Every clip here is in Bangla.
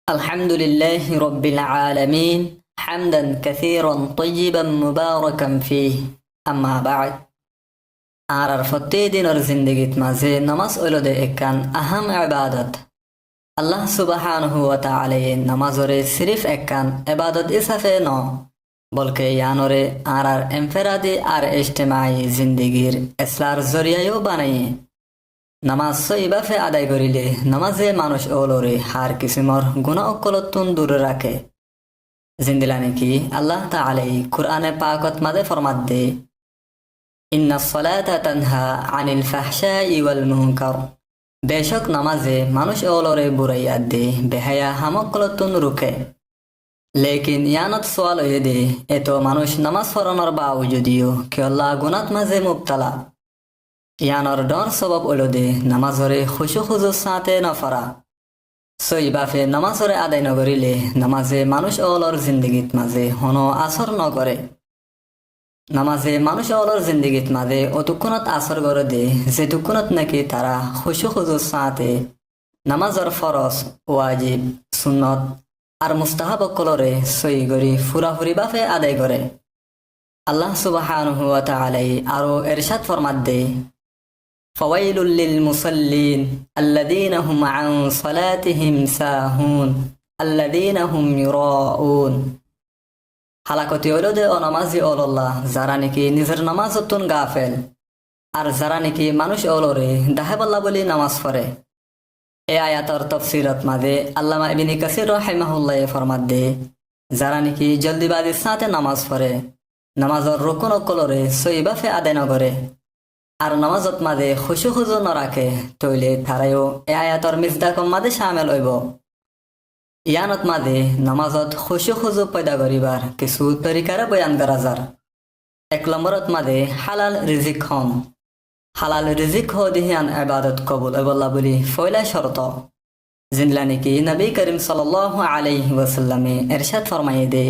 الحمد لله رب العالمين حمدا كثيرا طيبا مباركا فيه أما بعد আর প্রতিদিনের জিন্দগিত মাঝে নামাজ হইলদে একান আহাম ইবাদত আল্লাহ সুবহানাহু ওয়া তাআলা নামাজরে সিরিফ একান ইবাদত হিসাবে ন বলকে ইয়ানরে আর এমফেরাদি আর ইজতিমাই জিন্দগির ইসলার জরিয়ায়ও বানাইয়ে নামাজ সইবাফে আদায় করিলে নামাজে মানুষ ওলরে হার কিসিমর গুনাহ অকলতুন দূরে রাখে জিন্দিলানি কি আল্লাহ তাআলা কুরআনে পাকত মাঝে ফরমাত দে ইন্নাস সালাতা তানহা আনিল ফাহশাই ওয়াল মুনকার বেশক নামাজে মানুষ ওলরে বুরাইয়া দে বেহায়া হামকলতুন রুখে লেকিন ইয়ানত সওয়াল হয়ে দে এত মানুষ নামাজ পড়ানোর বাউজুদিও কেল্লা গুনাত মাঝে মুবতালা ইয়ানর ডর সবব হলো দে নামাজরে খুশু খুজু সাথে নফরা সইবাফে নামাজরে আদায় নগরিলে নামাজে মানুষ ওলর জিন্দগিত মাঝে হনো আসর নগরে নামাজে মানুষ ওলর জিন্দগিত মাঝে অতুক্ষণত আসর গড়ে দে যেতুক্ষণত নাকি তারা খুশু খুজু সাথে নামাজর ফরজ ওয়াজিব সুন্নত আর মুস্তাহাব কলরে সই গরি ফুরাফুরি বাফে আদায় করে আল্লাহ সুবহানাহু ওয়া তাআলা আরো ইরশাদ ফরমাত দে فويل للمصلين الذين هم عن صلاتهم ساهون الذين هم يراءون হালাকতি হইল দে অনামাজি ওল্লাহ যারা নাকি নিজের নামাজতুন গাফেল আর যারা নাকি মানুষ ওলরে দাহেবাল্লাহ বলি নামাজ পড়ে এই আয়াতর তাফসীরত মাঝে আল্লামা ইবনে কাসির রাহিমাহুল্লাহ ফরমাত দে যারা নাকি জলদিবাজির সাথে নামাজ পড়ে নামাজর রুকুন অকলরে সইবাফে আদায় নগরে আর নামাজত মাঝে খুশু খুজু নরাখে তৈলে তারাইও এ আয়াতর মিজদাকম মাঝে শামেল হইব ইয়ানত মাঝে নামাজত খুশু খুজু পয়দা করিবার কিছু তরিকারে বয়ান করা যার এক নম্বরত মাঝে হালাল রিজিক হম হালাল রিজিক হ দিহিয়ান ইবাদত কবুল হইবল্লা বলি ফয়লা শর্ত জিনলা নাকি নবী করিম সাল্লাল্লাহু আলাইহি ওয়াসাল্লামে ইরশাদ ফরমাইয়ে দে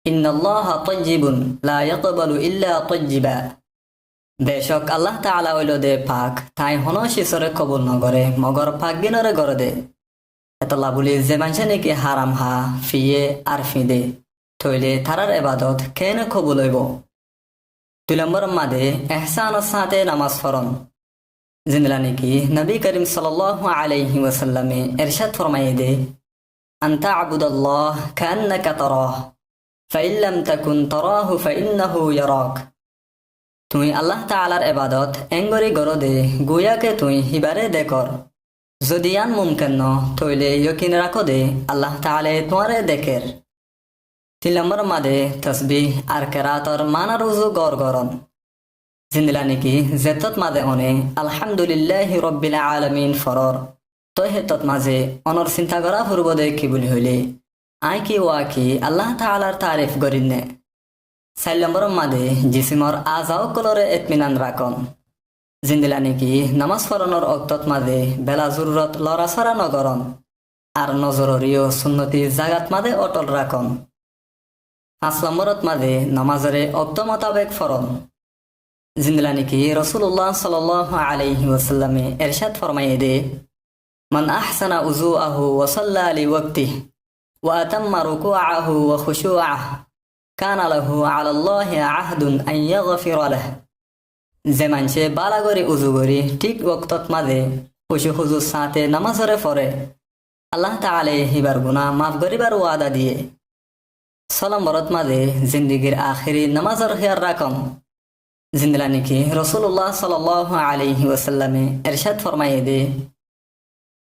ইন্নাল্লাহা তাইয়্যিবুন লা ইয়াকবালু ইল্লা তাইয়্যিবা বেশক আল্লাহ তাআলা হইল দে পাক তাই হন শিসরে কবুল নগরে মগর পাক বিনরে গড়ে দে এতলা বলি যে মানুষে নাকি হারাম হা ফিয়ে আর ফিদে থইলে তারার ইবাদত কেন কবুল হইব 2 নম্বর মাদে ইহসানের সাথে নামাজ পড়ন জিনলা নাকি নবী করিম সাল্লাল্লাহু আলাইহি ওয়াসাল্লামে ইরশাদ ফরমাইয়ে দে আনতা আবুদাল্লাহ কান্নাকা তারাহ ফাইন লাম তাকুন তারাহু ফাইন্নাহু ইয়ারাক তুই আল্লাহ তাআলার ইবাদত এঙ্গরি গরো দে গুয়াকে তুই হিবারে দেখর যদি আন মুমকিন ন তইলে ইয়কিন রাখো দে আল্লাহ তাআলা তোমারে দেখের 3 নম্বর মাদে তাসবিহ আর কেরাতর মানা রুজু গড় গরন জিন্দলা নাকি জেতত মাদে অনে আলহামদুলিল্লাহি রাব্বিল আলামিন ফরর তো হেতত মাঝে অনর চিন্তা করা ফুরব দে কি বলি হইলে আই কি ওয়া কি আল্লাহ তাআলার তারিফ করিনে 4 নম্বর মাদে জিসিমর আজাও কলরে ইতমিনান রাখন জিন্দলা নাকি নামাজ পড়ানোর অক্তত মাদে বেলা জরুরত লড়াছড়া নগরন আর নজররিও সুন্নতি জাগাত মাদে অটল রাখন 5 নম্বরত মাদে নামাজরে অক্ত মোতাবেক ফরন জিন্দলা নাকি রাসূলুল্লাহ সাল্লাল্লাহু আলাইহি ওয়াসাল্লামে ইরশাদ ফরমাইয়ে দে মান আহসানা উযুআহু ওয়া সাল্লা লিওয়াক্তিহি ওয়া আতাম্মা রুকুআহু ওয়া খুশুআহু কানা লাহু আলাল্লাহি আহদুন আন ইয়াগফিরা লাহু যে মানুষে বালা করে উজু করি ঠিক ওয়াক্তত মাঝে খুশু খুজুর সাথে নামাজরে পড়ে আল্লাহ তাআলা হিবার গুনাহ মাফ করিবার ওয়াদা দিয়ে 6 নম্বরত মাঝে জিন্দেগির আখিরি নামাজর খেয়াল রাখম জিন্দলা নাকি রাসূলুল্লাহ সাল্লাল্লাহু আলাইহি ওয়াসাল্লামে ইরশাদ ফরমাইয়ে দে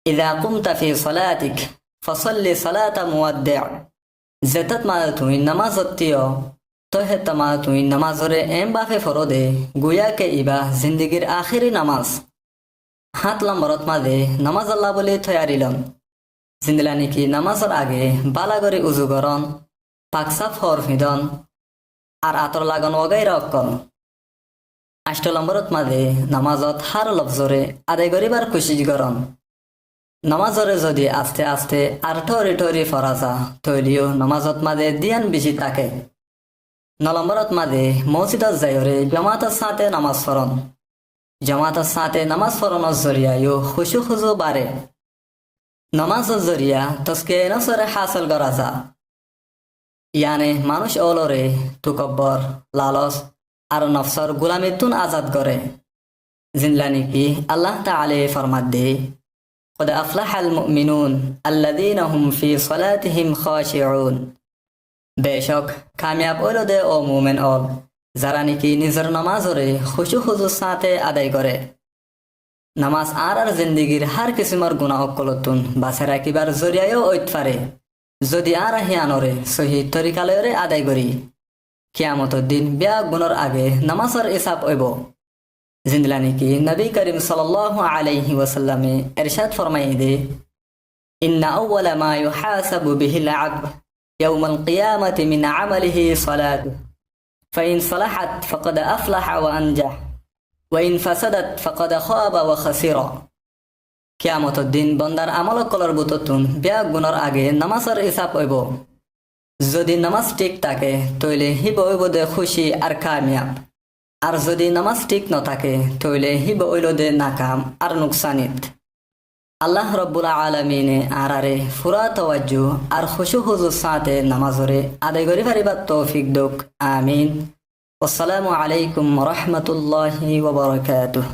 ইযা কুমতা ফি সালাতিক ফাসাল্লি সালাতা মুওয়াদ্দি' যেতত মাঝে তুই নামাজত তিও তো হেতমা তুই নামাজরে এম বাফে ফরো দে গুয়াকে ইবা জিন্দেগির আখিরি নামাজ 7 নম্বরত মাঝে নামাজ আল্লাহ বলে তৈয়ারিলন জিন্দলা নাকি নামাজর আগে বালা করে উজু করন পাকসাফ হর ফিদন আর আতর লাগন ওগাই রক্ষণ 8 নম্বরত মাঝে নামাজত হার লফজরে আদায় করিবার কোশিশ করন নামাজরে যদি আস্তে আস্তে আর ঠরি ঠরি ফরাজা তৈলিও নামাজত মাঝে দিয়ান বেশি থাকে 9 নম্বরত মাঝে মসজিদত যাইরে জামাতের সাথে নামাজ পড়ন জামাতের সাথে নামাজ পড়ানোর জরিয়ায়ও খুশু খুজু বাড়ে নামাজের জরিয়া তসকে নসরে হাসল করা যা ইয়ানে মানুষ অলরে তুকব্বর লালস আর নফসর গুলামিতুন আজাদ করে জিনলানি কি আল্লাহ তাআলা ফরমাত দে قد أفلح المؤمنون الذين هم في صلاتهم خاشعون বেশক কামিয়াব হইল দে ও মুমিন অল যারা নাকি নিজের নামাজরে খুশু খুজুর সাথে আদায় করে নামাজ আর জিন্দগির হার কিসিমর গুনাহ কলতুন বাসে রাখিবার জরিয়ায়ও ঐত পারে যদি আর হিয়ানরে সহি তরিকালয়রে আদায় করি কিয়ামতের দিন বিয়া গুণর আগে নামাজের হিসাব হইব জিন্দলানি কি নবী করিম সাল্লাল্লাহু আলাইহি ওয়াসাল্লামে ইরশাদ ফরমাই দে ইন্না আউওয়ালা মা ইউহাসাবু বিহিল আবদ ইয়াউমাল কিয়ামাতি মিন আমালিহি সালাতু ফাইন সালাহাত ফাকাদ আফলাহা ওয়া আনজাহ ওয়া ইন ফাসাদাত ফাকাদ খাবা ওয়া খাসিরা কিয়ামতের দিন বান্দার আমল কলর বুততুন বিয়া গুণর আগে নামাজের হিসাব হইব যদি নামাজ ঠিক থাকে তইলে হিব হইব দে খুশি আর কামিয়াব আর যদি নামাজ ঠিক ন থাকে তইলে হিব হইল দে নাকাম আর নুকসানিত আল্লাহ রব্বুল আলামিনে আরারে ফুরা তাওয়াজ্জু আর খুশু হুজুর সাথে নামাজরে আদায় করি পারিবার তৌফিক দোক আমিন আসসালামু আলাইকুম ওয়া রাহমাতুল্লাহি ওয়া বারাকাতুহু